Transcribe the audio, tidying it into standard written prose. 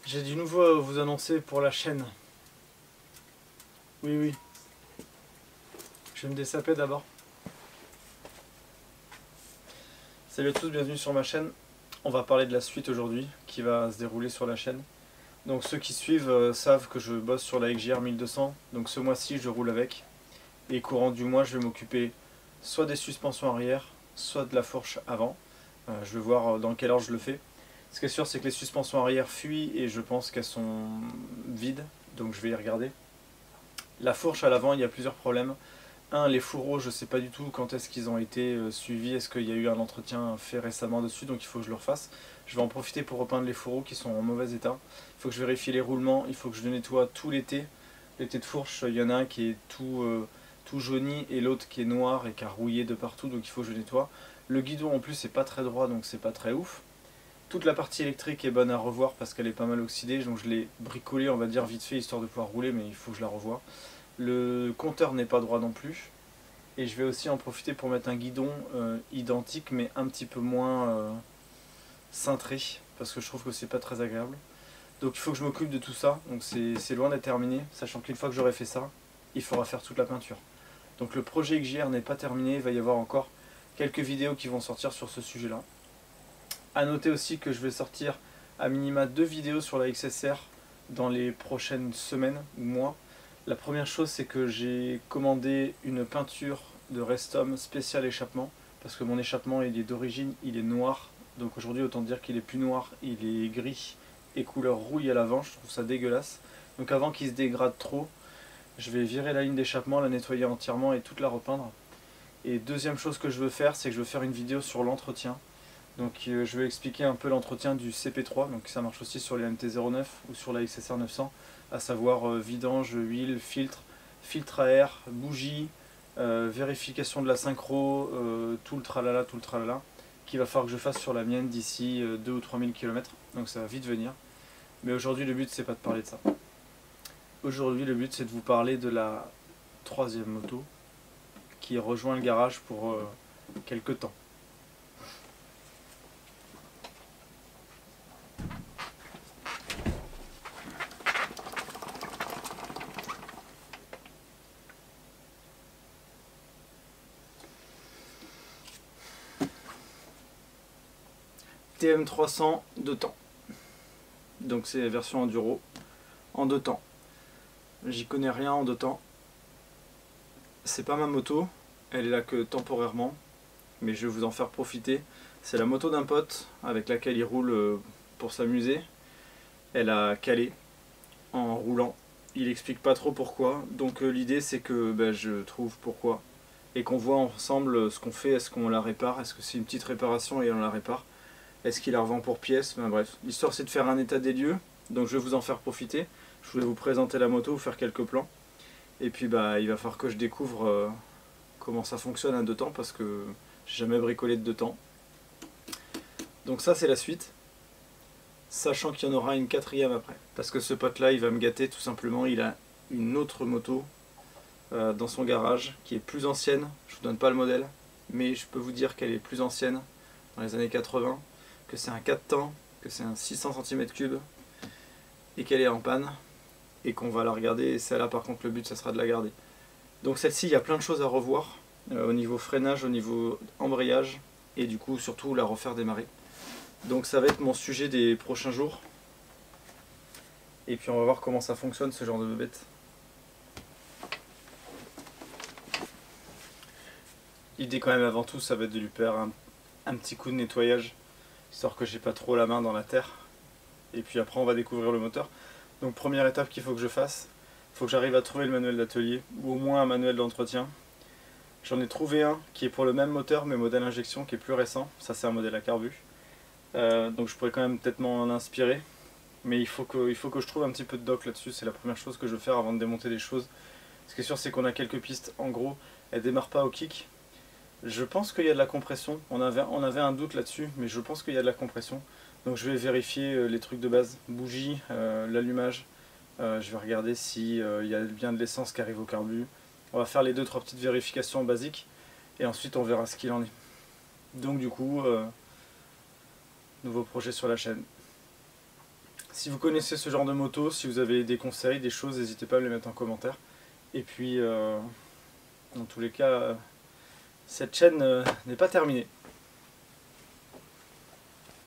J'ai du nouveau à vous annoncer pour la chaîne. Oui, oui. Je vais me dessaper d'abord. Salut à tous, bienvenue sur ma chaîne. On va parler de la suite aujourd'hui qui va se dérouler sur la chaîne. Donc ceux qui suivent savent que je bosse sur la XJR 1200. Donc ce mois-ci je roule avec. Et courant du mois je vais m'occuper soit des suspensions arrière, soit de la fourche avant. Je vais voir dans quel ordre je le fais. Ce qui est sûr c'est que les suspensions arrière fuient et je pense qu'elles sont vides. Donc je vais y regarder. La fourche à l'avant, il y a plusieurs problèmes. Un, les fourreaux, je ne sais pas du tout quand est-ce qu'ils ont été suivis, est-ce qu'il y a eu un entretien fait récemment dessus, donc il faut que je le refasse. Je vais en profiter pour repeindre les fourreaux qui sont en mauvais état. Il faut que je vérifie les roulements, il faut que je le nettoie tout l'été. L'été de fourche, il y en a un qui est tout jauni et l'autre qui est noir et qui a rouillé de partout, donc il faut que je le nettoie. Le guidon en plus n'est pas très droit, donc c'est pas très ouf. Toute la partie électrique est bonne à revoir parce qu'elle est pas mal oxydée, donc je l'ai bricolée on va dire vite fait histoire de pouvoir rouler, mais il faut que je la revoie. Le compteur n'est pas droit non plus. Et je vais aussi en profiter pour mettre un guidon identique mais un petit peu moins cintré. Parce que je trouve que c'est pas très agréable. Donc il faut que je m'occupe de tout ça. Donc c'est loin d'être terminé. Sachant qu'une fois que j'aurai fait ça, il faudra faire toute la peinture. Donc le projet XJR n'est pas terminé. Il va y avoir encore quelques vidéos qui vont sortir sur ce sujet là. A noter aussi que je vais sortir à minima 2 vidéos sur la XSR dans les prochaines semaines ou mois. La première chose c'est que j'ai commandé une peinture de Restom spécial échappement parce que mon échappement il est d'origine, il est noir, donc aujourd'hui autant dire qu'il est plus noir, il est gris et couleur rouille à l'avant, je trouve ça dégueulasse. Donc avant qu'il se dégrade trop, je vais virer la ligne d'échappement, la nettoyer entièrement et toute la repeindre. Et deuxième chose que je veux faire, c'est que je veux faire une vidéo sur l'entretien. Donc je vais expliquer un peu l'entretien du CP3, donc ça marche aussi sur les MT-09 ou sur la XSR 900, à savoir vidange, huile, filtre à air, bougie, vérification de la synchro, tout le tralala, qu'il va falloir que je fasse sur la mienne d'ici 2 ou 3 000 km, donc ça va vite venir. Mais aujourd'hui le but c'est pas de parler de ça. Aujourd'hui le but c'est de vous parler de la troisième moto qui rejoint le garage pour quelques temps. TM300 2 temps. Donc c'est la version enduro en 2 temps. J'y connais rien en 2 temps. C'est pas ma moto, elle est là que temporairement, mais je vais vous en faire profiter. C'est la moto d'un pote avec laquelle il roule pour s'amuser. Elle a calé en roulant. Il explique pas trop pourquoi, donc l'idée c'est que je trouve pourquoi. Et qu'on voit ensemble ce qu'on fait, est-ce qu'on la répare, est-ce que c'est une petite réparation et on la répare. Est-ce qu'il la revend pour pièces? Bref, l'histoire c'est de faire un état des lieux, donc je vais vous en faire profiter. Je voulais vous présenter la moto, vous faire quelques plans. Et puis il va falloir que je découvre comment ça fonctionne à 2 temps parce que j'ai jamais bricolé de 2 temps. Donc ça c'est la suite, sachant qu'il y en aura une 4e après. Parce que ce pote là il va me gâter tout simplement, il a une autre moto dans son garage qui est plus ancienne, je vous donne pas le modèle, mais je peux vous dire qu'elle est plus ancienne, dans les années 80. Que c'est un 4 temps, que c'est un 600 cm3 et qu'elle est en panne et qu'on va la regarder, et celle-là par contre le but ça sera de la garder. Donc celle-ci il y a plein de choses à revoir au niveau freinage, au niveau embrayage et du coup surtout la refaire démarrer. Donc ça va être mon sujet des prochains jours et puis on va voir comment ça fonctionne ce genre de bête. L'idée quand même avant tout ça va être de lui faire un petit coup de nettoyage histoire que j'ai pas trop la main dans la terre et puis après on va découvrir le moteur. Donc première étape qu'il faut que je fasse, il faut que j'arrive à trouver le manuel d'atelier ou au moins un manuel d'entretien. J'en ai trouvé un qui est pour le même moteur mais modèle injection qui est plus récent, ça c'est un modèle à carbu. Donc je pourrais quand même peut-être m'en inspirer, mais il faut que je trouve un petit peu de doc là-dessus, c'est la première chose que je veux faire avant de démonter des choses. Ce qui est sûr c'est qu'on a quelques pistes, en gros elles démarrent pas au kick. Je pense qu'il y a de la compression, on avait un doute là-dessus, mais je pense qu'il y a de la compression. Donc je vais vérifier les trucs de base, bougie, l'allumage, je vais regarder s'il y a bien de l'essence qui arrive au carbu. On va faire les 2-3 petites vérifications basiques, et ensuite on verra ce qu'il en est. Donc du coup, nouveau projet sur la chaîne. Si vous connaissez ce genre de moto, si vous avez des conseils, des choses, n'hésitez pas à me les mettre en commentaire. Et puis, dans tous les cas, cette chaîne n'est pas terminée.